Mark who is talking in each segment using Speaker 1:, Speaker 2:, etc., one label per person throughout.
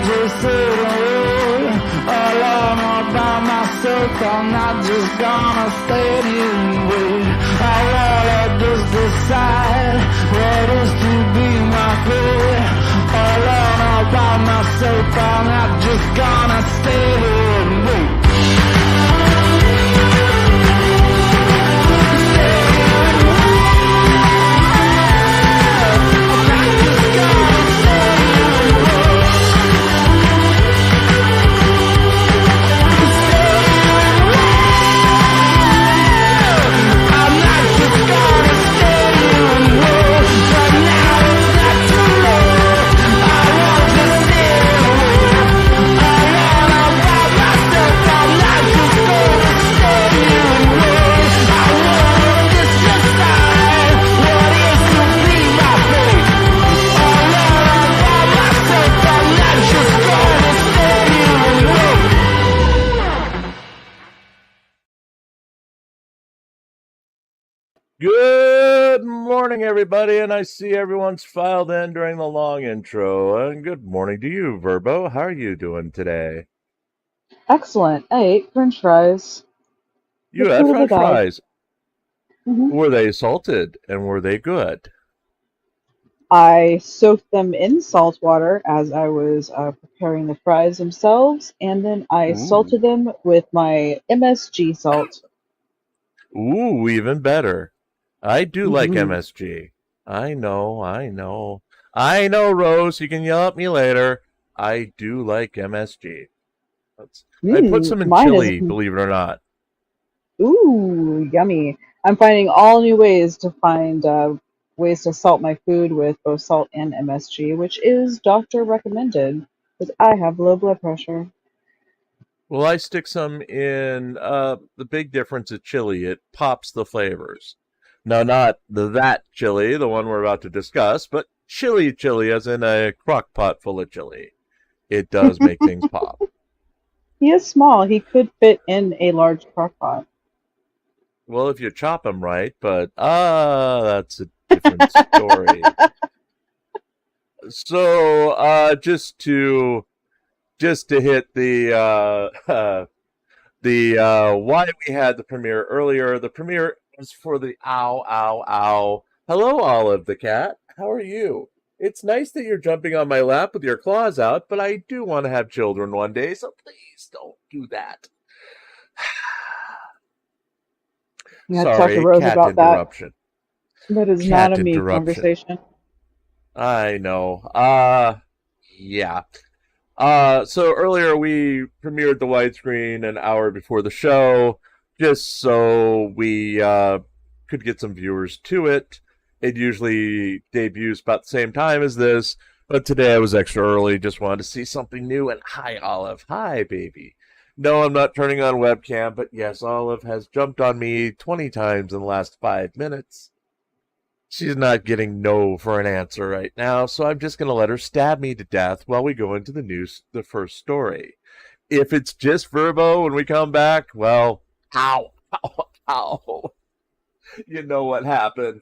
Speaker 1: just sitting here alone all by myself. I'm not just gonna stand here and wait. I wanna just decide what is to be my fate. Alone all by myself, I'm not just gonna stay here and wait.
Speaker 2: Good morning, everybody, and I see everyone's filed in during the long intro. And good morning to you, Verbo. How are you doing today?
Speaker 3: Excellent. I ate French fries.
Speaker 2: You had French fries. Were they salted, and were they good?
Speaker 3: I soaked them in salt water as I was preparing the fries themselves, and then I salted them with my MSG salt.
Speaker 2: Ooh, even better. I do like MSG. I know, Rose. You can yell at me later. I do like MSG. I put some in chili, believe it or not.
Speaker 3: Ooh, yummy. I'm finding all new ways to find ways to salt my food with both salt and MSG, which is doctor recommended, because I have low blood pressure.
Speaker 2: Well, I stick some in. The big difference is chili. It pops the flavors. No, not that chili, the one we're about to discuss, but chili as in a crock pot full of chili. It does make things pop.
Speaker 3: He is small. He could fit in a large crock pot.
Speaker 2: Well, if you chop him right, but that's a different story. So, just to hit the why we had the premiere earlier. The premiere is for the ow. Hello, Olive the cat. How are you? It's nice that you're jumping on my lap with your claws out, but I do want to have children one day, so please don't do that. Sorry, cat interruption.
Speaker 3: That is not a me conversation.
Speaker 2: I know. Yeah. So earlier we premiered the widescreen an hour before the show, just so we could get some viewers to it. It usually debuts about the same time as this, but today I was extra early, just wanted to see something new. And hi, Olive. Hi, baby. No, I'm not turning on webcam, but yes, Olive has jumped on me 20 times in the last 5 minutes. She's not getting no for an answer right now, so I'm just going to let her stab me to death while we go into the first story. If it's just Verbo when we come back, well, ow. You know what happened.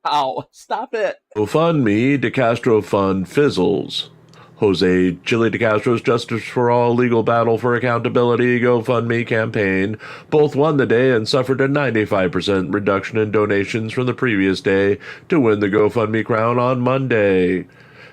Speaker 2: Ow, stop it. GoFundMe, DeCastro Fund fizzles. Jose Chili DeCastro's Justice for All legal battle for accountability GoFundMe campaign both won the day and suffered a 95% reduction in donations from the previous day to win the GoFundMe crown on Monday.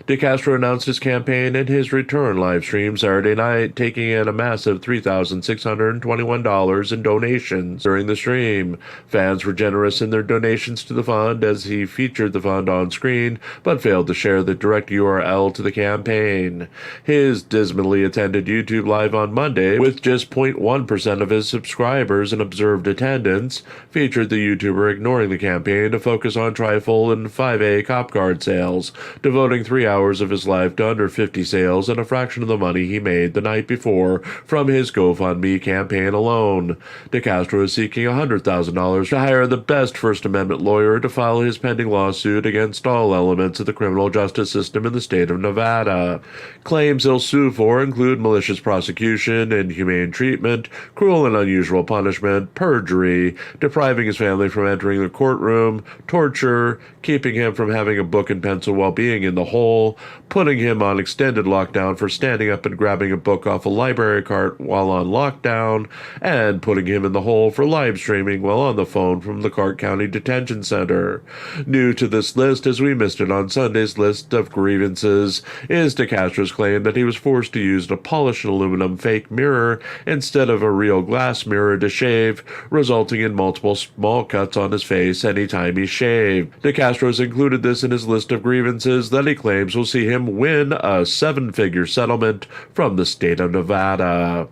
Speaker 2: DeCastro announced his campaign in his return live stream Saturday night, taking in a massive $3,621 in donations during the stream. Fans were generous in their donations to the fund as he featured the fund on screen, but failed to share the direct URL to the campaign. His dismally attended YouTube Live on Monday, with just 0.1% of his subscribers in observed attendance, featured the YouTuber ignoring the campaign to focus on Trifle and 5A cop card sales, devoting 3 hours of his life to under 50 sales and a fraction of the money he made the night before from his GoFundMe campaign alone. DeCastro is seeking $100,000 to hire the best First Amendment lawyer to file his pending lawsuit against all elements of the criminal justice system in the state of Nevada. Claims he'll sue for include malicious prosecution, inhumane treatment, cruel and unusual punishment, perjury, depriving his family from entering the courtroom, torture, keeping him from having a book and pencil while being in the hole, school, putting him on extended lockdown for standing up and grabbing a book off a library cart while on lockdown, and putting him in the hole for live streaming while on the phone from the Clark County Detention Center. New to this list, as we missed it on Sunday's list of grievances, is DeCastro's claim that he was forced to use a polished aluminum fake mirror instead of a real glass mirror to shave, resulting in multiple small cuts on his face anytime he shaved. DeCastro has included this in his list of grievances that he claims will see him win a 7-figure settlement from the state of Nevada.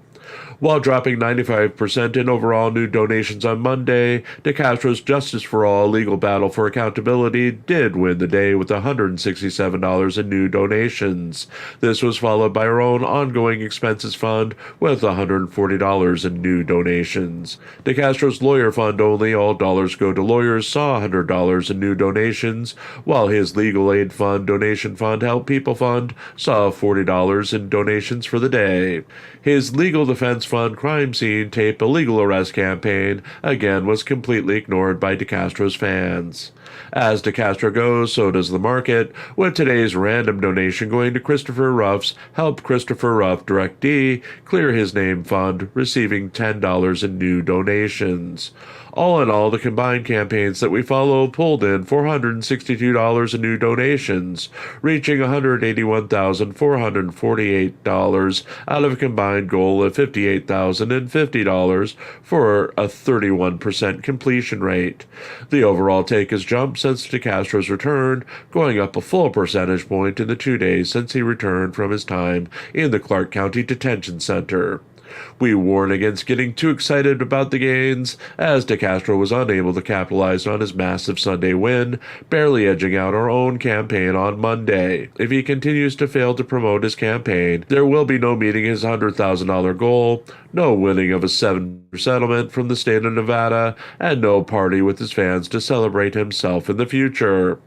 Speaker 2: While dropping 95% in overall new donations on Monday, DeCastro's Justice for All legal battle for accountability did win the day with $167 in new donations. This was followed by our own ongoing expenses fund with $140 in new donations. DeCastro's lawyer fund only, all dollars go to lawyers, saw $100 in new donations, while his legal aid fund, donation fund, Help People fund saw $40 in donations for the day. His legal defense fund crime scene tape illegal arrest campaign again was completely ignored by DeCastro's fans. As DeCastro goes, so does the market, with today's random donation going to Christopher Ruff's Help Christopher Ruff Direct D Clear His Name Fund, receiving $10 in new donations. All in all, the combined campaigns that we follow pulled in $462 in new donations, reaching $181,448 out of a combined goal of $58,050 for a 31% completion rate. The overall take has jumped since DeCastro's return, going up a full percentage point in the 2 days since he returned from his time in the Clark County Detention Center. We warn against getting too excited about the gains, as DeCastro was unable to capitalize on his massive Sunday win, barely edging out our own campaign on Monday. If he continues to fail to promote his campaign, there will be no meeting his $100,000 goal, no winning of a 7-figure settlement from the state of Nevada, and no party with his fans to celebrate himself in the future.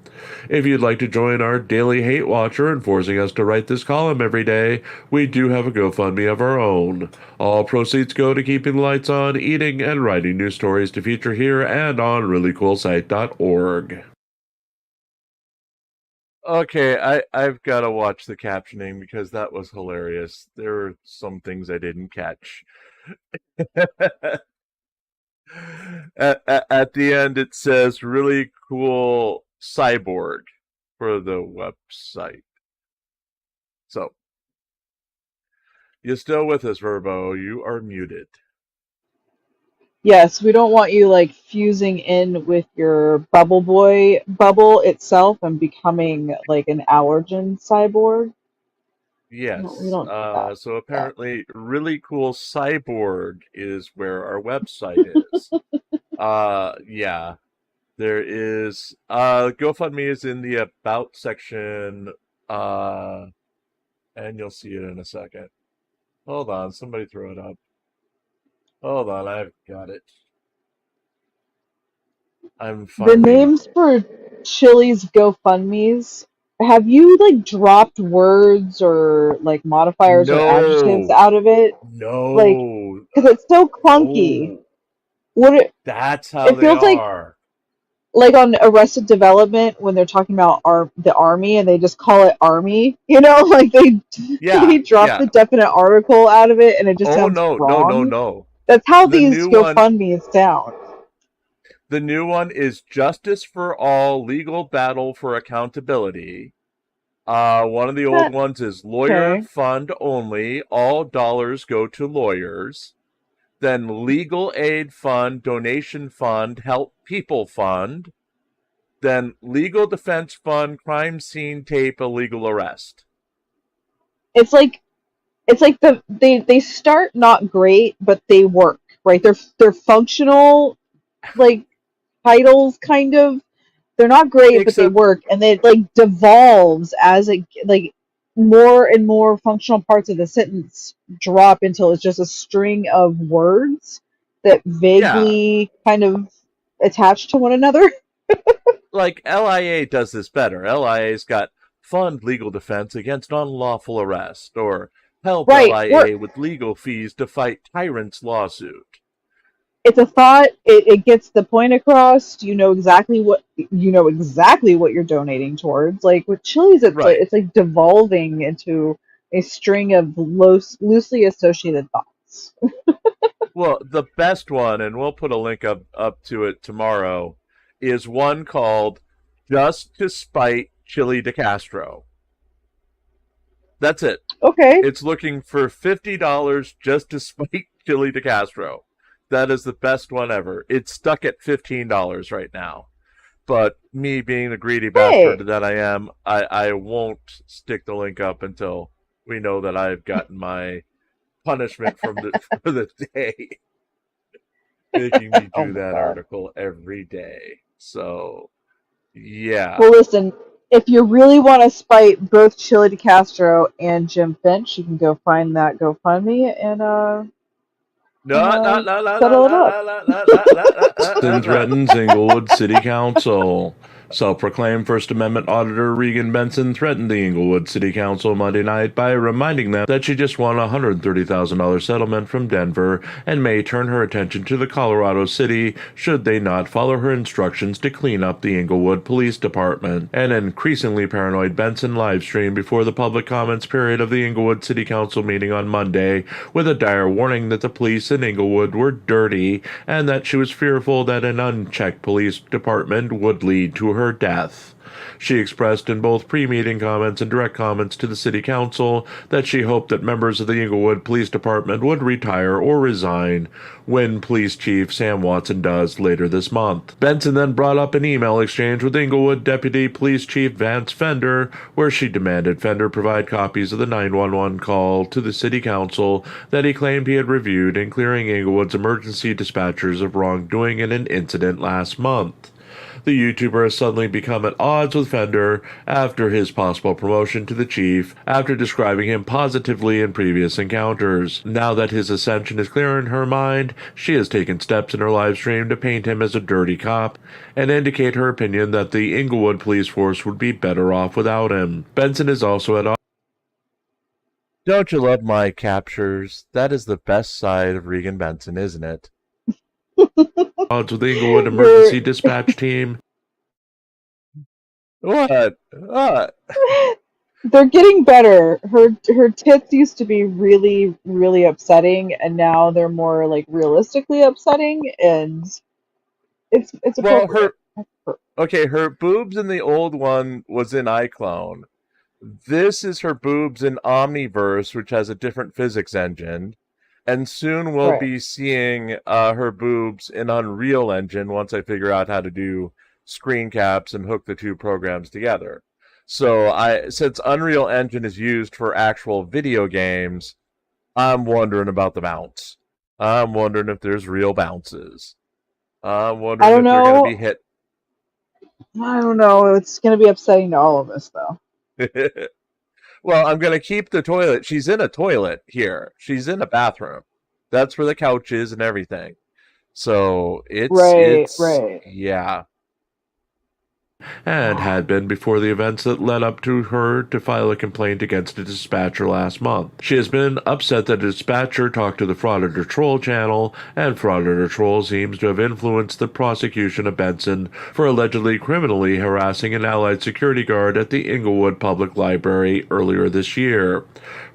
Speaker 2: If you'd like to join our daily hate watcher and forcing us to write this column every day, we do have a GoFundMe of our own. All proceeds go to keeping the lights on, eating, and writing new stories to feature here and on reallycoolsite.org. Okay, I've got to watch the captioning because that was hilarious. There were some things I didn't catch. At the end, it says really cool cyborg for the website. So, you still with us, Verbo? You are muted.
Speaker 3: Yes, we don't want you like fusing in with your Bubble Boy bubble itself and becoming like an allergen cyborg. We
Speaker 2: Yes.
Speaker 3: don't need that.
Speaker 2: So apparently, really cool cyborg is where our website is. Yeah. There is GoFundMe is in the About section, and you'll see it in a second. Hold on, somebody throw it up. Hold on, I've got it. I'm
Speaker 3: The
Speaker 2: finding
Speaker 3: names for Chili's GoFundMes, have you like dropped words or like modifiers or adjectives
Speaker 2: no,
Speaker 3: out of it? Like,
Speaker 2: no,
Speaker 3: because it's so clunky.
Speaker 2: oh,
Speaker 3: What
Speaker 2: that's how
Speaker 3: it
Speaker 2: they
Speaker 3: feels
Speaker 2: are.
Speaker 3: like on Arrested Development when they're talking about the army and they just call it army, like they
Speaker 2: Yeah,
Speaker 3: they drop
Speaker 2: yeah.
Speaker 3: the definite article out of it and it just
Speaker 2: Oh
Speaker 3: sounds
Speaker 2: no, no, no,
Speaker 3: wrong.
Speaker 2: no.
Speaker 3: That's how
Speaker 2: The
Speaker 3: these
Speaker 2: new one,
Speaker 3: GoFundMes sound.
Speaker 2: the new one is Justice for All Legal Battle for Accountability. One of the old ones is Lawyer
Speaker 3: Okay.
Speaker 2: Fund Only. All dollars go to lawyers. Then Legal Aid Fund, Donation Fund, Help People Fund. Then Legal Defense Fund, Crime Scene Tape, Illegal Arrest.
Speaker 3: It's like they start not great, but they work, right? They're functional like titles kind of. They're not great, but they
Speaker 2: Except,
Speaker 3: work, and it like devolves as it like more and more functional parts of the sentence drop until it's just a string of words that
Speaker 2: yeah,
Speaker 3: vaguely kind of attach to one another.
Speaker 2: like LIA does this better. LIA's got Fund Legal Defense Against Unlawful Arrest, or Help
Speaker 3: Right.
Speaker 2: LIA with Legal Fees to Fight Tyrant's Lawsuit.
Speaker 3: it's a thought. It gets the point across. You know exactly what you're donating towards. Like with Chili's,
Speaker 2: Right.
Speaker 3: it's like devolving into a string of loosely associated thoughts.
Speaker 2: Well, the best one, and we'll put a link up to it tomorrow, is one called "Just to Spite Chili DeCastro." That's it.
Speaker 3: Okay.
Speaker 2: It's looking for $50 just to spite Chili DeCastro. That is the best one ever. It's stuck at $15 right now. But me being the greedy bastard
Speaker 3: Hey.
Speaker 2: that I am, I won't stick the link up until we know that I've gotten my punishment for the day. Making me
Speaker 3: Oh
Speaker 2: do
Speaker 3: my
Speaker 2: that
Speaker 3: god.
Speaker 2: article every day. So, yeah.
Speaker 3: Well, listen. If you really want to spite both Chili DeCastro and Jim Finch, you can go find that GoFundMe
Speaker 2: No, no, no, no, no,
Speaker 3: settle it
Speaker 2: no,
Speaker 3: up.
Speaker 2: no, no, no, no, no,
Speaker 3: Uh,
Speaker 2: no,
Speaker 1: Benson
Speaker 2: no.
Speaker 1: threatens Englewood City Council. Self-proclaimed First Amendment auditor Regan Benson threatened the Englewood City Council Monday night by reminding them that she just won a $130,000 settlement from Denver and may turn her attention to the Colorado City should they not follow her instructions to clean up the Englewood Police Department. An increasingly paranoid Benson livestreamed before the public comments period of the Englewood City Council meeting on Monday with a dire warning that the police in Englewood were dirty and that she was fearful that an unchecked police department would lead to her death. She expressed in both pre-meeting comments and direct comments to the city council that she hoped that members of the Englewood Police Department would retire or resign when Police Chief Sam Watson does later this month. Benson then brought up an email exchange with Englewood Deputy Police Chief Vance Fender, where she demanded Fender provide copies of the 911 call to the city council that he claimed he had reviewed in clearing Englewood's emergency dispatchers of wrongdoing in an incident last month. The YouTuber has suddenly become at odds with Fender after his possible promotion to the chief, after describing him positively in previous encounters. Now that his ascension is clear in her mind, she has taken steps in her live stream to paint him as a dirty cop and indicate her opinion that the Englewood police force would be better off without him. Benson is also at odds.
Speaker 2: Don't you love my captures? That is the best side of Regan Benson, isn't it?
Speaker 1: With the Englewood emergency dispatch team.
Speaker 2: What? What?
Speaker 3: They're getting better. Her tits used to be really, really upsetting, and now they're more like realistically upsetting, and it's
Speaker 2: Well,
Speaker 3: appropriate.
Speaker 2: her boobs in the old one was in iClone. This is her boobs in Omniverse, which has a different physics engine. And soon we'll
Speaker 3: Right.
Speaker 2: be seeing her boobs in Unreal Engine once I figure out how to do screen caps and hook the two programs together. So since Unreal Engine is used for actual video games, I'm wondering about the bounce. I'm wondering if there's real bounces. I'm wondering
Speaker 3: I
Speaker 2: if
Speaker 3: don't
Speaker 2: they're going
Speaker 3: know.
Speaker 2: to be hit.
Speaker 3: I don't know. It's going to be upsetting to all of us, though.
Speaker 2: Well, I'm going to keep the toilet. She's in a toilet here. She's in a bathroom. That's where the couch is and everything. So
Speaker 3: Right.
Speaker 2: yeah.
Speaker 1: And had been before the events that led up to her to file a complaint against a dispatcher last month. She has been upset that a dispatcher talked to the Frauditor Troll channel, and Frauditor Troll seems to have influenced the prosecution of Benson for allegedly criminally harassing an Allied security guard at the Englewood Public Library earlier this year.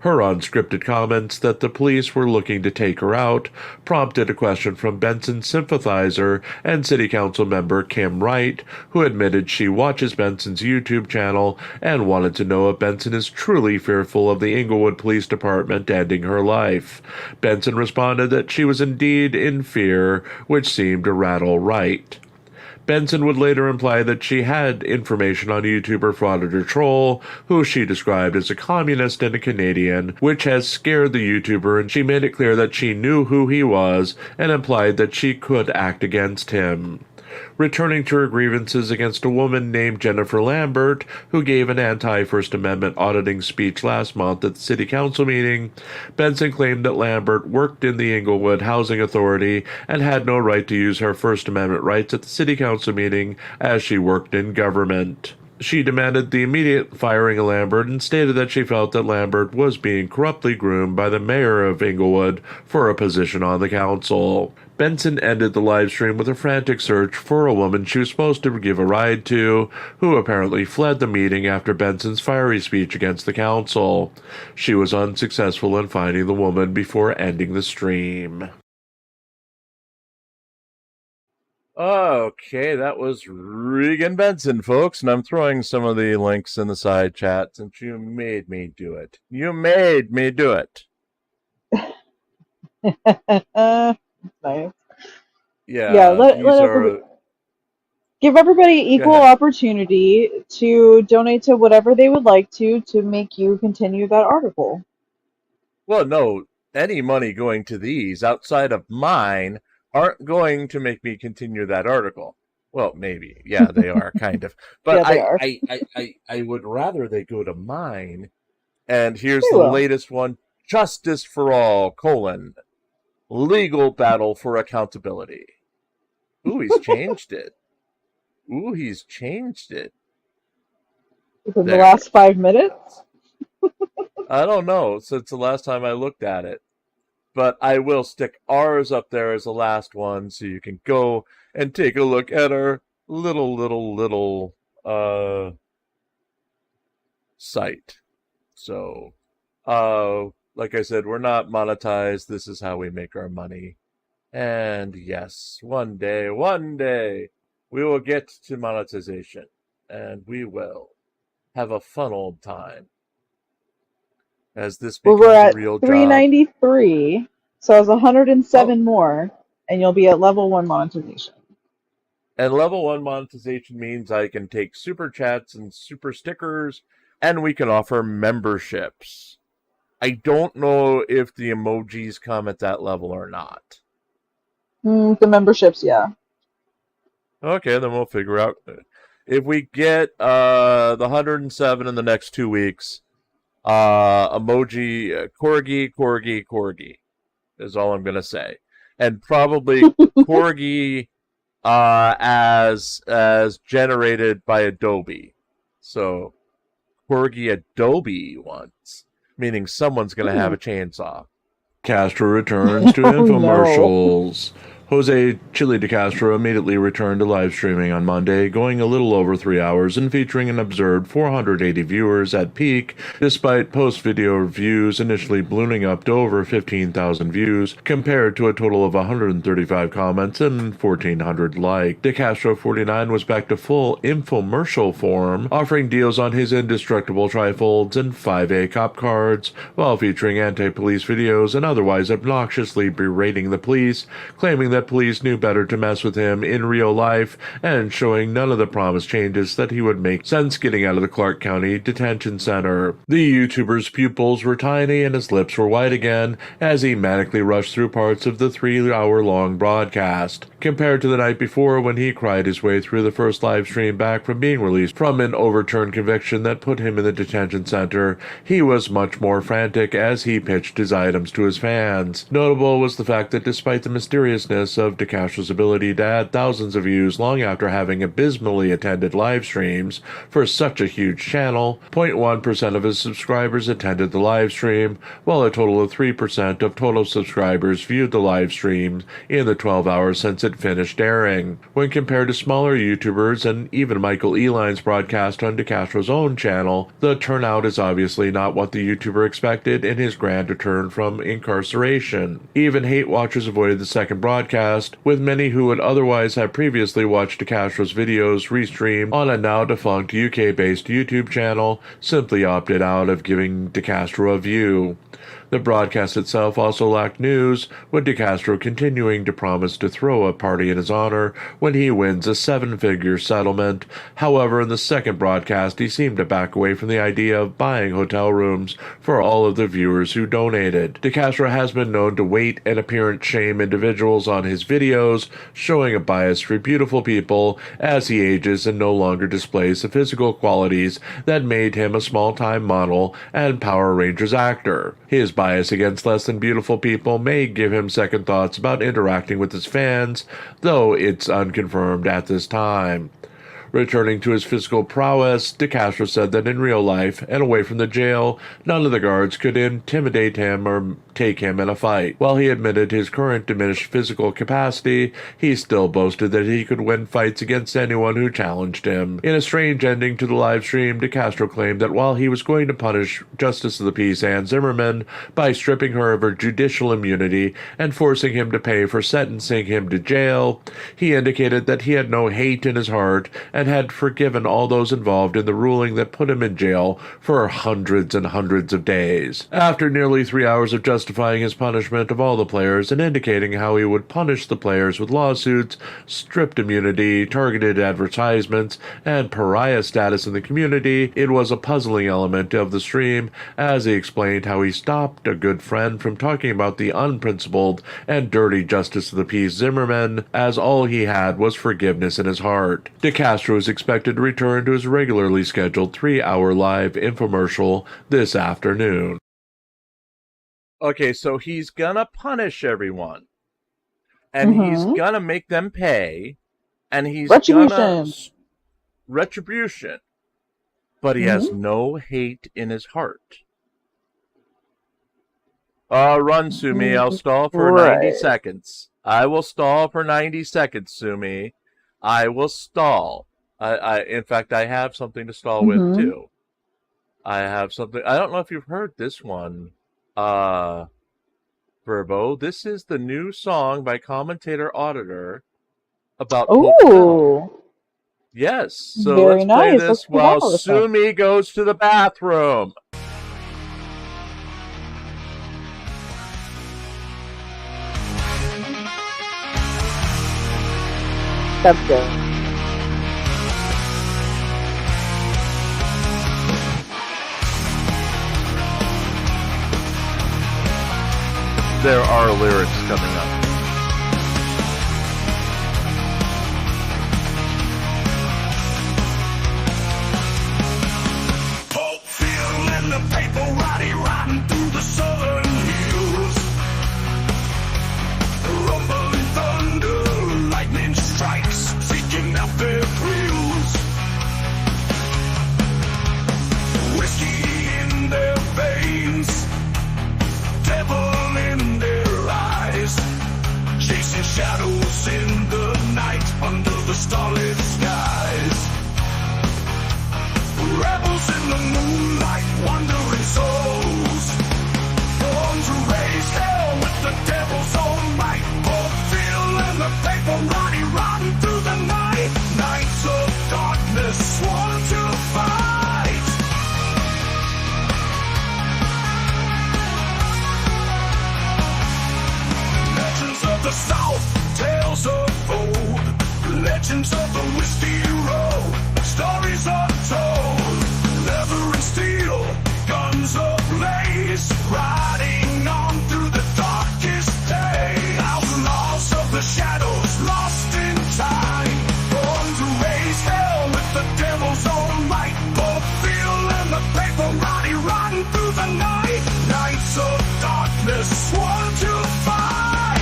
Speaker 1: Her unscripted comments that the police were looking to take her out prompted a question from Benson's sympathizer and City Council member Kim Wright, who admitted she watches Benson's YouTube channel and wanted to know if Benson is truly fearful of the Englewood Police Department ending her life. Benson responded that she was indeed in fear, which seemed to rattle Wright. Benson would later imply that she had information on YouTuber Frauditor Troll, who she described as a communist and a Canadian, which has scared the YouTuber, and she made it clear that she knew who he was and implied that she could act against him. Returning to her grievances against a woman named Jennifer Lambert, who gave an anti-First Amendment auditing speech last month at the City Council meeting, Benson claimed that Lambert worked in the Englewood Housing Authority and had no right to use her First Amendment rights at the City Council meeting as she worked in government.
Speaker 2: She demanded the immediate firing of Lambert and stated that she felt that Lambert was being corruptly groomed by the mayor of Englewood for a position on the council. Benson ended the live stream with a frantic search for a woman she was supposed to give a ride to, who apparently fled the meeting after Benson's fiery speech against the council. She was unsuccessful in finding the woman before ending the stream. Okay, that was Regan Benson, folks, and I'm throwing some of the links in the side chat since you made me do it. You made me do it.
Speaker 3: Nice.
Speaker 2: Yeah,
Speaker 3: give everybody equal opportunity to donate to whatever they would like to make you continue that article.
Speaker 2: Well, no, any money going to these outside of mine aren't going to make me continue that article. Well, maybe. Yeah, they are, kind of. But yeah, I would rather they go to mine. And here's the latest one. Justice for All, legal battle for accountability. Ooh, he's changed it.
Speaker 3: Within the last 5 minutes?
Speaker 2: I don't know, since the last time I looked at it. But I will stick ours up there as the last one, so you can go and take a look at our little site. So, like I said, we're not monetized. This is how we make our money. And yes, one day, we will get to monetization. And we will have a fun old time. As this becomes a real job.
Speaker 3: We're at 393, so it's 107 more, and you'll be at level 1 monetization.
Speaker 2: And level 1 monetization means I can take super chats and super stickers, and we can offer memberships. I don't know if the emojis come at that level or not.
Speaker 3: The memberships, yeah.
Speaker 2: Okay, then we'll figure out. If we get the 107 in the next 2 weeks, emoji corgi is all I'm gonna say, and probably corgi as generated by Adobe. So corgi Adobe ones, meaning someone's gonna have a chainsaw. Castro returns to infomercials. No. Jose Chili DeCastro immediately returned to live streaming on Monday, going a little over 3 hours and featuring an absurd 480 viewers at peak, despite post-video views initially ballooning up to over 15,000 views, compared to a total of 135 comments and 1,400 likes. DeCastro 49 was back to full infomercial form, offering deals on his indestructible trifolds and 5A cop cards, while featuring anti-police videos and otherwise obnoxiously berating the police, claiming that police knew better to mess with him in real life, and showing none of the promised changes that he would make since getting out of the Clark County Detention Center. The YouTuber's pupils were tiny and his lips were white again as he manically rushed through parts of the 3-hour-long broadcast. Compared to the night before when he cried his way through the first live stream back from being released from an overturned conviction that put him in the detention center, he was much more frantic as he pitched his items to his fans. Notable was the fact that despite the mysteriousness of DeCastro's ability to add thousands of views long after having abysmally attended live streams for such a huge channel, 0.1% of his subscribers attended the live stream, while a total of 3% of total subscribers viewed the live stream in the 12 hours since it finished airing. When compared to smaller YouTubers and even Michael Eline's broadcast on DeCastro's own channel, the turnout is obviously not what the YouTuber expected in his grand return from incarceration. Even hate watchers avoided the second broadcast, with many who would otherwise have previously watched DeCastro's videos restreamed on a now-defunct UK-based YouTube channel simply opted out of giving DeCastro a view. The broadcast itself also lacked news, with DeCastro continuing to promise to throw a party in his honor when he wins a 7-figure settlement. However, in the second broadcast, he seemed to back away from the idea of buying hotel rooms for all of the viewers who donated. DeCastro has been known to weight and appearance shame individuals on his videos, showing a bias for beautiful people as he ages and no longer displays the physical qualities that made him a small-time model and Power Rangers actor. His bias against less than beautiful people may give him second thoughts about interacting with his fans, though it's unconfirmed at this time. Returning to his physical prowess, DeCastro said that in real life and away from the jail, none of the guards could intimidate him or take him in a fight. While he admitted his current diminished physical capacity, he still boasted that he could win fights against anyone who challenged him. In a strange ending to the live stream, DeCastro claimed that while he was going to punish Justice of the Peace Ann Zimmerman by stripping her of her judicial immunity and forcing him to pay for sentencing him to jail, he indicated that he had no hate in his heart and had forgiven all those involved in the ruling that put him in jail for hundreds and hundreds of days. After nearly 3 hours of justifying his punishment of all the players and indicating how he would punish the players with lawsuits, stripped immunity, targeted advertisements, and pariah status in the community, it was a puzzling element of the stream as he explained how he stopped a good friend from talking about the unprincipled and dirty Justice of the Peace Zimmerman, as all he had was forgiveness in his heart. DeCastro is expected to return to his regularly scheduled 3-hour live infomercial this afternoon.
Speaker 4: Okay, so he's gonna punish everyone. And he's gonna make them pay. And he's gonna... Retribution. But he has no hate in his heart. Run, Sumi. I'll stall for 90 seconds. I will stall for 90 seconds, Sumi. I will stall. In fact, I have something to stall with, too. I have something... I don't know if you've heard this one, Verbo. This is the new song by commentator Auditor about Pope Phil. Yes, so let's play this while Sumi goes to the bathroom.
Speaker 3: That's good.
Speaker 4: There are lyrics coming up.
Speaker 5: Pope Phil in the paper, riding through the southern hills. Rumbling thunder, lightning strikes, seeking out their thrills. Whiskey in their veins, devil in their eyes, chasing shadows in the night under the starlit skies. Rebels in the moonlight, wandering souls, born to raise hell with the devil's own might. Fulfill in the paper, riding through the night. Nights of darkness, sworn to fight. Legends of the South, tales of old, legends of the Whiskey Road, stories untold. Leather and steel, guns ablaze, riding on through the darkest day. Outlaws of the shadows, lost in time, born to raise hell with the devil's own might. Fulfill in the paper, riding through the night. Nights of darkness, sworn to fight.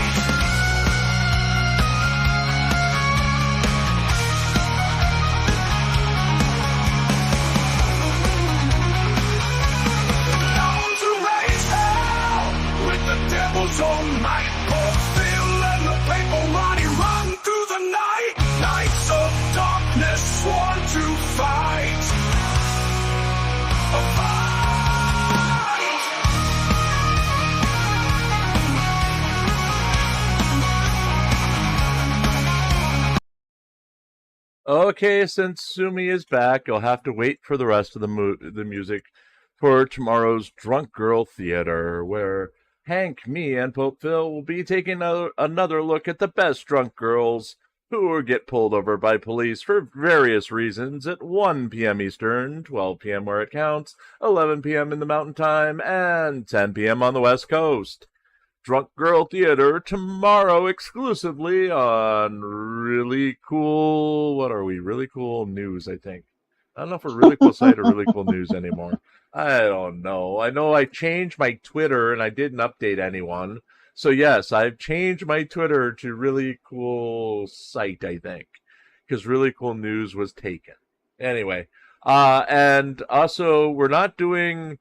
Speaker 5: Down to raise hell with the devil's own might. Fulfill in the paper, run through the night. Nights of darkness, sworn to fight. A fight.
Speaker 4: Okay, since Sumi is back, you'll have to wait for the rest of the music for tomorrow's Drunk Girl Theater, where Hank, me, and Pope Phil will be taking another look at the best drunk girls who get pulled over by police for various reasons at 1 p.m. Eastern, 12 p.m. where it counts, 11 p.m. in the Mountain Time, and 10 p.m. on the West Coast. Drunk Girl Theater tomorrow exclusively on Really Cool... What are we? Really Cool News, I think. I don't know if we're Really Cool Site or Really Cool News anymore. I don't know. I know I changed my Twitter and I didn't update anyone. So yes, I've changed my Twitter to Really Cool Site, I think. because really cool news was taken. Anyway, and also we're not doing.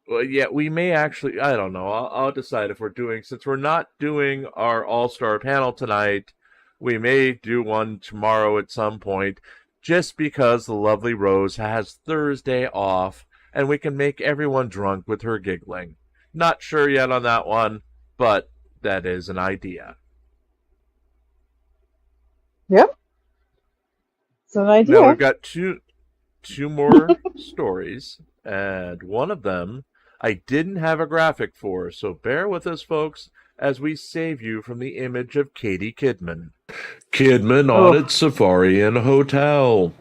Speaker 4: Well, yeah, we may actually. I don't know. I'll decide if we're doing. Since we're not doing our all-star panel tonight, we may do one tomorrow at some point, just because the lovely Rose has Thursday off, and we can make everyone drunk with her giggling. Not sure yet on that one, but that is an idea.
Speaker 3: Yep. It's an idea.
Speaker 4: Now we've got two more stories, and one of them I didn't have a graphic for, so bear with us, folks, as we save you from the image of Katie Kidman.
Speaker 2: Kidman audits safari in hotel.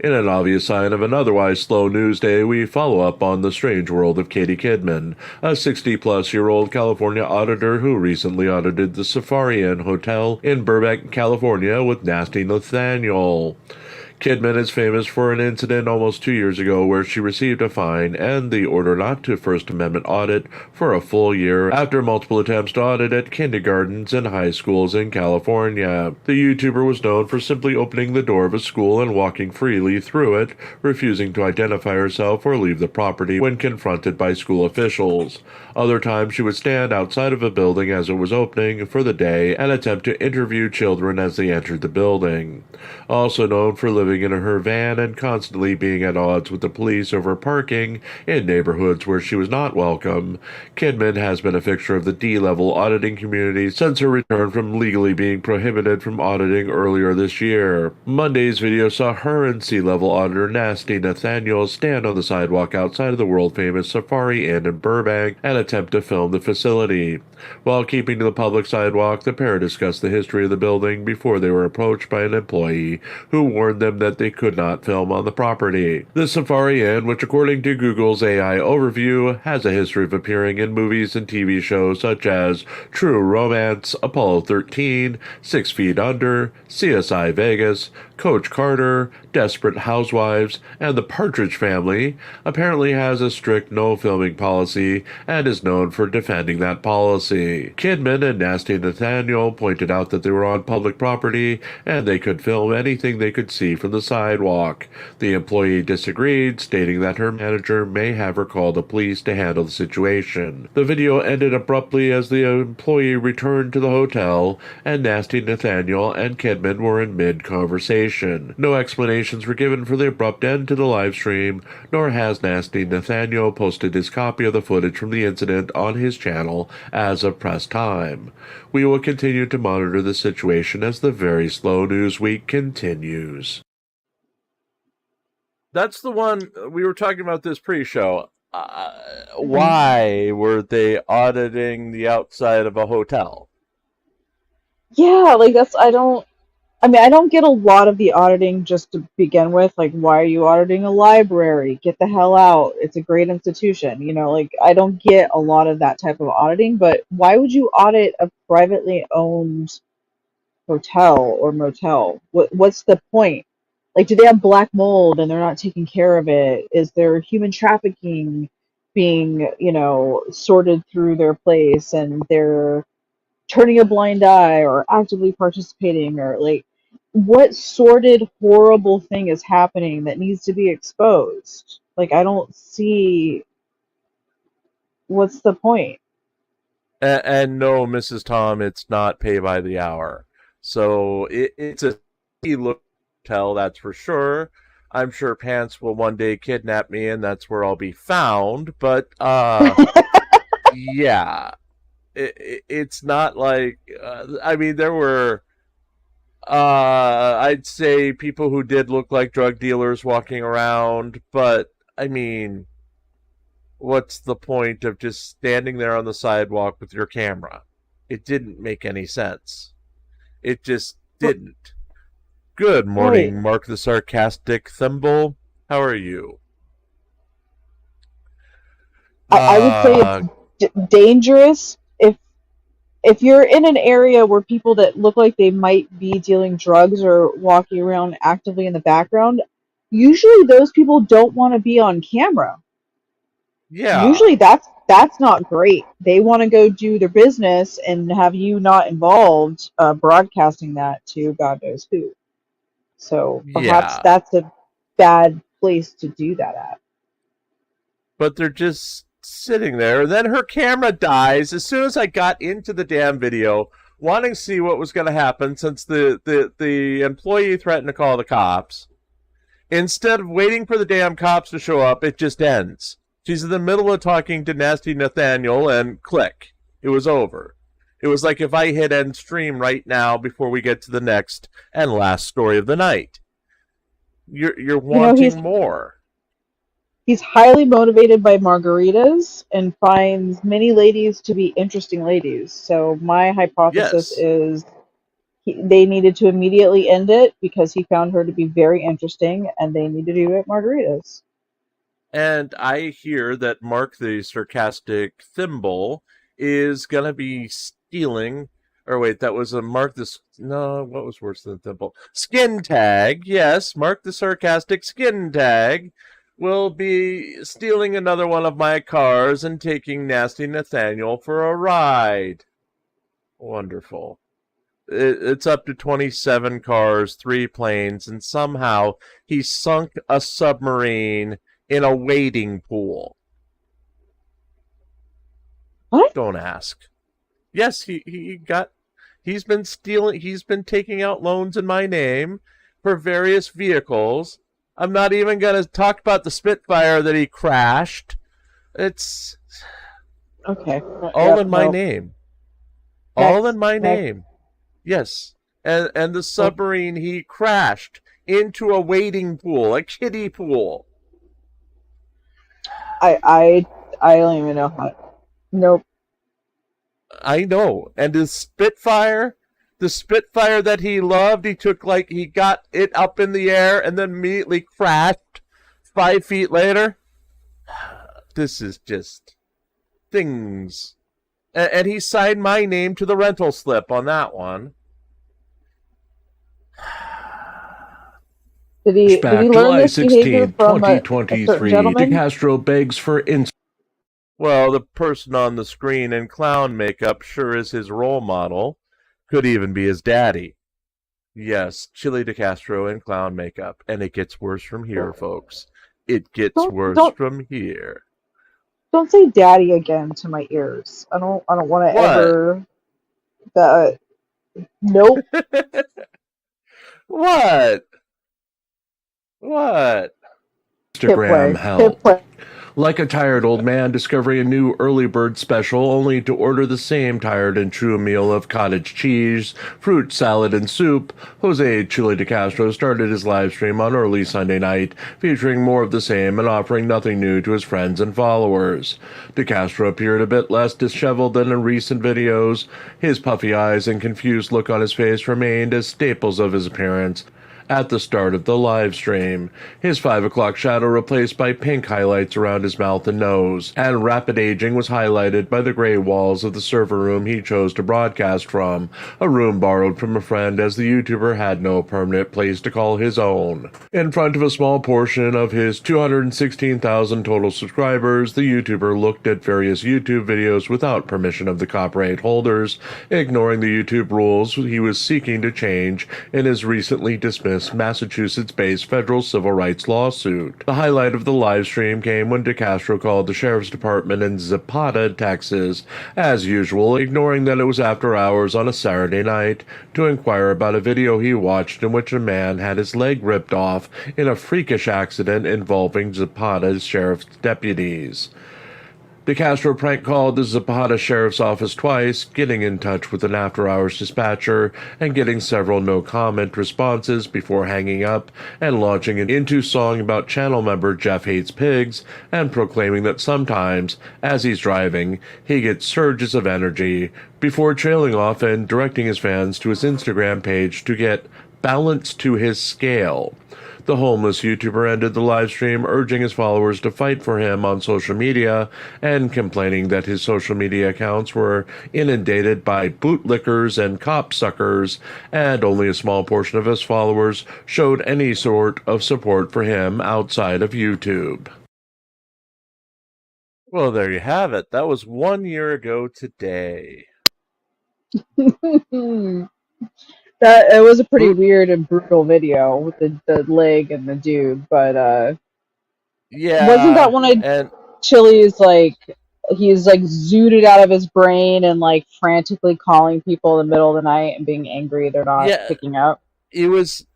Speaker 2: In an obvious sign of an otherwise slow news day, we follow up on the strange world of Katie Kidman, a 60-plus-year-old California auditor who recently audited the Safari Inn Hotel in Burbank, California with Nasty Nathaniel. Kidman is famous for an incident almost 2 years ago where she received a fine and the order not to First Amendment audit for a full year after multiple attempts to audit at kindergartens and high schools in California. The YouTuber was known for simply opening the door of a school and walking freely through it, refusing to identify herself or leave the property when confronted by school officials. Other times she would stand outside of a building as it was opening for the day and attempt to interview children as they entered the building. Also known for living in her van and constantly being at odds with the police over parking in neighborhoods where she was not welcome, Kidman has been a fixture of the D-level auditing community since her return from legally being prohibited from auditing earlier this year. Monday's video saw her and C-level auditor Nasty Nathaniel stand on the sidewalk outside of the world-famous Safari Inn in Burbank and attempt to film the facility. While keeping to the public sidewalk, the pair discussed the history of the building before they were approached by an employee who warned them that they could not film on the property. The Safari Inn, which according to Google's AI overview, has a history of appearing in movies and TV shows such as True Romance, Apollo 13, 6 Feet Under, CSI Vegas, Coach Carter, Desperate Housewives, and The Partridge Family, apparently has a strict no-filming policy and is known for defending that policy. Kidman and Nasty Nathaniel pointed out that they were on public property and they could film anything they could see from the sidewalk. The employee disagreed, stating that her manager may have her call the police to handle the situation. The video ended abruptly as the employee returned to the hotel and Nasty Nathaniel and Kidman were in mid-conversation. No explanations were given for the abrupt end to the live stream, nor has Nasty Nathaniel posted his copy of the footage from the incident on his channel as of press time. We will continue to monitor the situation as the very slow news week continues.
Speaker 4: That's the one we were talking about this pre-show. Why were they auditing the outside of a hotel?
Speaker 3: Yeah, like I don't get a lot of the auditing just to begin with. Like, why are you auditing a library? Get the hell out. It's a great institution. Like, I don't get a lot of that type of auditing, but why would you audit a privately owned hotel or motel? What's the point? Like, do they have black mold and they're not taking care of it? Is there human trafficking being, sorted through their place and they're turning a blind eye or actively participating, or like, what sordid, horrible thing is happening that needs to be exposed? Like, I don't see what's the point.
Speaker 4: And no, Mrs. Tom, it's not pay by the hour. So it's a look tell, that's for sure. I'm sure Pants will one day kidnap me, and that's where I'll be found. But yeah, it's not like there were. I'd say people who did look like drug dealers walking around, but what's the point of just standing there on the sidewalk with your camera? It didn't make any sense. It just didn't. Good morning,
Speaker 3: Right.
Speaker 4: Mark the Sarcastic Thimble. How are you?
Speaker 3: I would say it's dangerous if you're in an area where people that look like they might be dealing drugs or walking around actively in the background. Usually, those people don't want to be on camera.
Speaker 4: Yeah.
Speaker 3: Usually, that's not great. They want to go do their business and have you not involved, broadcasting that to God knows who. So perhaps
Speaker 4: Yeah,
Speaker 3: that's a bad place to do that at.
Speaker 4: but they're just sitting there. And then her camera dies as soon as I got into the damn video, wanting to see what was going to happen since the employee threatened to call the cops. Instead of waiting for the damn cops to show up, it just ends. She's in the middle of talking to Nasty Nathaniel, and click. It was over. It was like if I hit end stream right now before we get to the next and last story of the night. You're wanting more.
Speaker 3: He's highly motivated by margaritas and finds many ladies to be interesting ladies. So my hypothesis
Speaker 4: Yes.
Speaker 3: is they needed to immediately end it because he found her to be very interesting, and they need to do it margaritas.
Speaker 4: And I hear that Mark the Sarcastic Thimble is going to be stealing. Or wait, that was a Mark the... No, what was worse than Thimble? Skin Tag. Yes, Mark the Sarcastic Skin Tag will be stealing another one of my cars and taking Nasty Nathaniel for a ride. Wonderful. It's up to 27 cars, 3 planes, and somehow he sunk a submarine in a wading pool.
Speaker 3: What?
Speaker 4: Don't ask. Yes, he's been stealing, he's been taking out loans in my name for various vehicles. I'm not even going to talk about the Spitfire that he crashed. It's
Speaker 3: Okay.
Speaker 4: all in my name. All
Speaker 3: Next,
Speaker 4: in my
Speaker 3: next.
Speaker 4: name. Yes. And the submarine he crashed into a wading pool, a kiddie pool.
Speaker 3: I don't even know how. Nope.
Speaker 4: I know. And his Spitfire, the Spitfire that he loved, he got it up in the air and then immediately crashed 5 feet later. This is just things. And he signed my name to the rental slip on that one.
Speaker 3: Did he
Speaker 2: Back
Speaker 3: learn
Speaker 2: July
Speaker 3: this behavior
Speaker 2: 16,
Speaker 3: from a certain
Speaker 2: 2023,
Speaker 3: gentleman?
Speaker 2: DeCastro begs for
Speaker 4: Well, the person on the screen in clown makeup sure is his role model. Could even be his daddy. Yes, Chili DeCastro in clown makeup. And it gets worse from here, folks. It gets worse from here.
Speaker 3: Don't say "daddy" again to my ears. I don't want to
Speaker 4: What?
Speaker 3: ever. Nope.
Speaker 4: What? What?
Speaker 2: Instagram
Speaker 3: Hit
Speaker 2: help.
Speaker 3: play.
Speaker 2: Like a tired old man discovering a new early bird special only to order the same tired and true meal of cottage cheese, fruit salad, and soup, Jose Chili DeCastro started his live stream on early Sunday night, featuring more of the same and offering nothing new to his friends and followers. DeCastro appeared a bit less disheveled than in recent videos. His puffy eyes and confused look on his face remained as staples of his appearance at the start of the live stream, his 5 o'clock shadow replaced by pink highlights around his mouth and nose, and rapid aging was highlighted by the gray walls of the server room he chose to broadcast from, a room borrowed from a friend as the YouTuber had no permanent place to call his own. In front of a small portion of his 216,000 total subscribers, the YouTuber looked at various YouTube videos without permission of the copyright holders, ignoring the YouTube rules he was seeking to change in his recently dismissed Massachusetts-based federal civil rights lawsuit. The highlight of the live stream came when DeCastro called the sheriff's department in Zapata, Texas, as usual, ignoring that it was after hours on a Saturday night, to inquire about a video he watched in which a man had his leg ripped off in a freakish accident involving Zapata's sheriff's deputies. DeCastro prank called the Zapata Sheriff's Office twice, getting in touch with an after-hours dispatcher and getting several no-comment responses before hanging up and launching into song about channel member Jeff Hates Pigs and proclaiming that sometimes, as he's driving, he gets surges of energy before trailing off and directing his fans to his Instagram page to get balance to his scale. The homeless YouTuber ended the live stream urging his followers to fight for him on social media and complaining that his social media accounts were inundated by bootlickers and copsuckers, and only a small portion of his followers showed any sort of support for him outside of YouTube.
Speaker 4: Well, there you have it. That was 1 year ago today.
Speaker 3: That it was a pretty
Speaker 4: Who?
Speaker 3: weird and brutal video with the leg and the dude, but wasn't that
Speaker 4: Yeah,
Speaker 3: one of
Speaker 4: and
Speaker 3: Chili's like he's like zooted out of his brain and like frantically calling people in the middle of the night and being angry they're not
Speaker 4: yeah,
Speaker 3: picking up?
Speaker 4: it was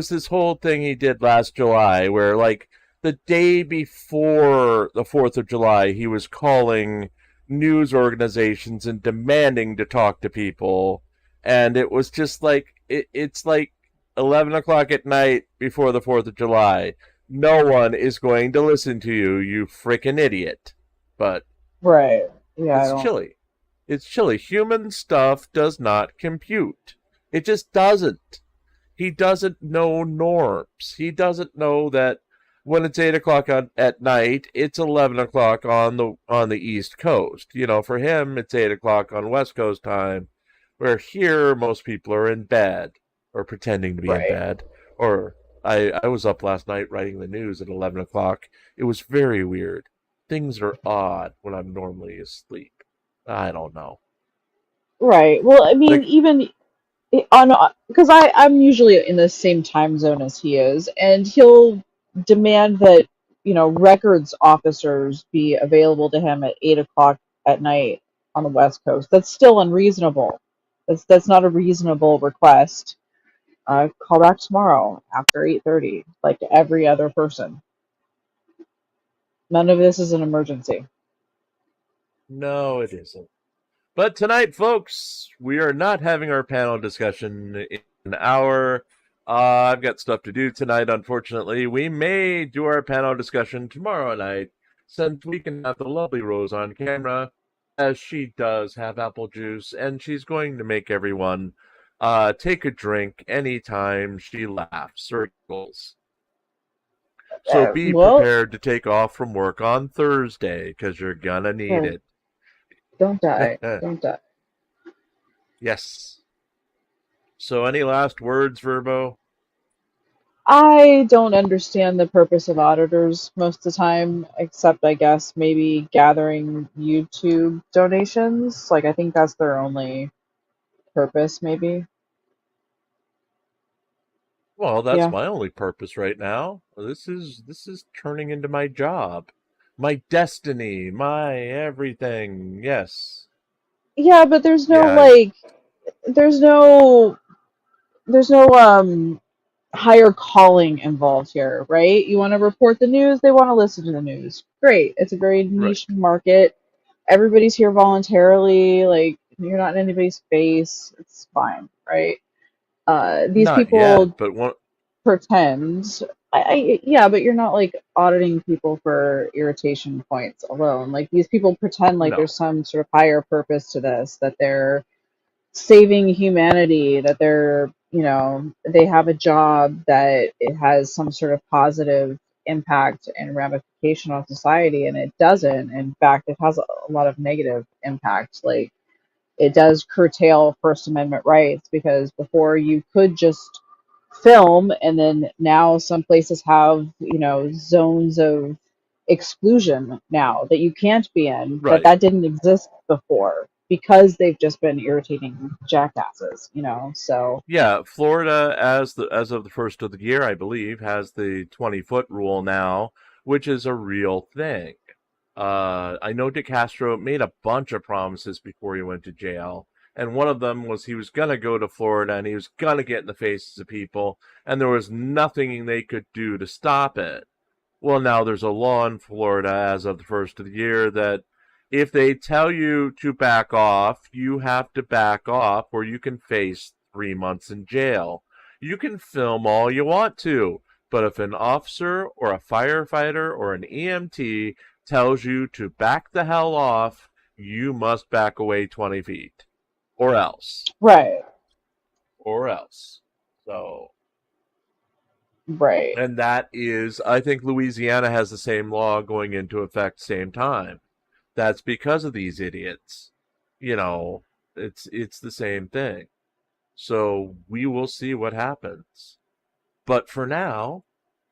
Speaker 4: this whole thing he did last July where like the day before the 4th of July he was calling news organizations and demanding to talk to people, and it was just like it's like 11 o'clock at night before the 4th of July. No one is going to listen to you, you frickin' idiot. But
Speaker 3: Right. Yeah, I
Speaker 4: it's
Speaker 3: don't.
Speaker 4: chilly. It's chilly. Human stuff does not compute. It just doesn't. He doesn't know norms. He doesn't know that when it's 8 o'clock at night, it's 11 o'clock on the East Coast. You know, for him, it's 8 o'clock on West Coast time, where here most people are in bed or pretending to be in
Speaker 3: Right.
Speaker 4: bed. Or I was up last night writing the news at 11 o'clock. It was very weird. Things are odd when I'm normally asleep. I don't know.
Speaker 3: Right. Well, I mean,
Speaker 4: Like,
Speaker 3: even on because I'm usually in the same time zone as he is, and he'll demand that records officers be available to him at 8 o'clock at night on the West Coast. That's still unreasonable. That's not a reasonable request. Call back tomorrow after 8:30, like every other person. None of this is an emergency.
Speaker 4: no, it isn't. But tonight, folks, we are not having our panel discussion in an hour. I've got stuff to do tonight, unfortunately. We may do our panel discussion tomorrow night, since we can have the lovely Rose on camera, as she does have apple juice, and she's going to make everyone take a drink anytime she laughs or giggles. So be
Speaker 3: Well,
Speaker 4: prepared to take off from work on Thursday, because you're gonna need
Speaker 3: oh, don't die.
Speaker 4: it.
Speaker 3: Don't die.
Speaker 4: Yes. So, any last words, Verbo?
Speaker 3: I don't understand the purpose of auditors most of the time, except I guess maybe gathering YouTube donations. Like, I think that's their only purpose, maybe.
Speaker 4: Well, that's
Speaker 3: Yeah.
Speaker 4: my only purpose right now. This is turning into my job, my destiny, my everything. Yes.
Speaker 3: Yeah, but there's no,
Speaker 4: Yeah.
Speaker 3: like, there's no, there's no, higher calling involved here, right? You want to report the news, they want to listen to the news. Great. It's a very
Speaker 4: Right.
Speaker 3: niche market. Everybody's here voluntarily, like, you're not in anybody's face. It's fine, right? These
Speaker 4: Not yet,
Speaker 3: people
Speaker 4: but one.
Speaker 3: pretend. Yeah, but you're not like auditing people for irritation points alone. Like these people pretend like
Speaker 4: No.
Speaker 3: there's some sort of higher purpose to this, that they're saving humanity, that they have a job that it has some sort of positive impact and ramification on society, and it doesn't. In fact, it has a lot of negative impact. Like it does curtail First Amendment rights because before you could just film, and then now some places have, zones of exclusion now that you can't be in, that
Speaker 4: Right.
Speaker 3: that didn't exist before because they've just been irritating jackasses, so
Speaker 4: Yeah, Florida, as of the first of the year, I believe, has the 20-foot rule now, which is a real thing. I know DeCastro made a bunch of promises before he went to jail, and one of them was he was gonna go to Florida and he was gonna get in the faces of people, and there was nothing they could do to stop it. Well, now there's a law in Florida as of the first of the year that if they tell you to back off, you have to back off or you can face 3 months in jail. You can film all you want to, but if an officer or a firefighter or an EMT tells you to back the hell off, you must back away 20 feet. Or else.
Speaker 3: right,
Speaker 4: Or else. So,
Speaker 3: right,
Speaker 4: and that is, I think Louisiana has the same law going into effect same time. That's because of these idiots. You know, it's the same thing. So we will see what happens. But for now,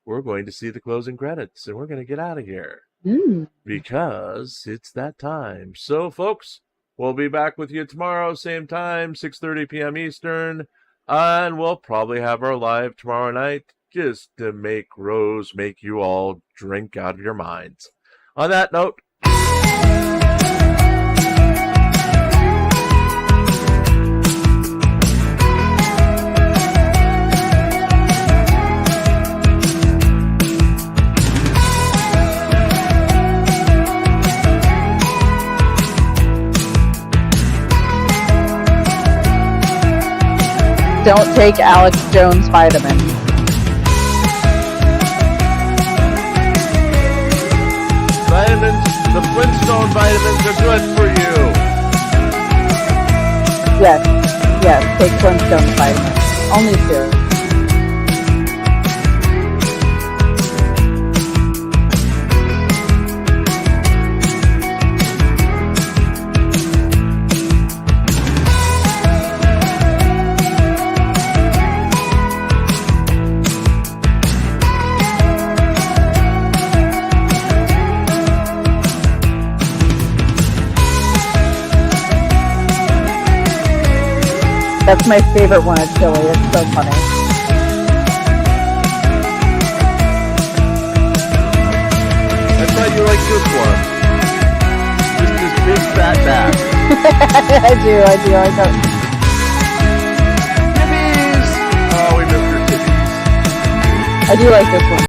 Speaker 4: we're going to see the closing credits and we're going to get out of here
Speaker 3: mm.
Speaker 4: because it's that time. So folks, we'll be back with you tomorrow, same time, 6:30 p.m. Eastern. And we'll probably have our live tomorrow night just to make Rose make you all drink out of your minds. On that note,
Speaker 3: Don't take Alex Jones vitamins.
Speaker 4: vitamins, the Flintstone vitamins are good for you.
Speaker 3: Yes, take Flintstone vitamins. Only 2. That's my favorite one at Chili. It's so funny.
Speaker 4: I thought you liked this one. Just this big fat back.
Speaker 3: I do. I like that.
Speaker 4: Tibbies! Oh, we missed your tibbies.
Speaker 3: I do like this one.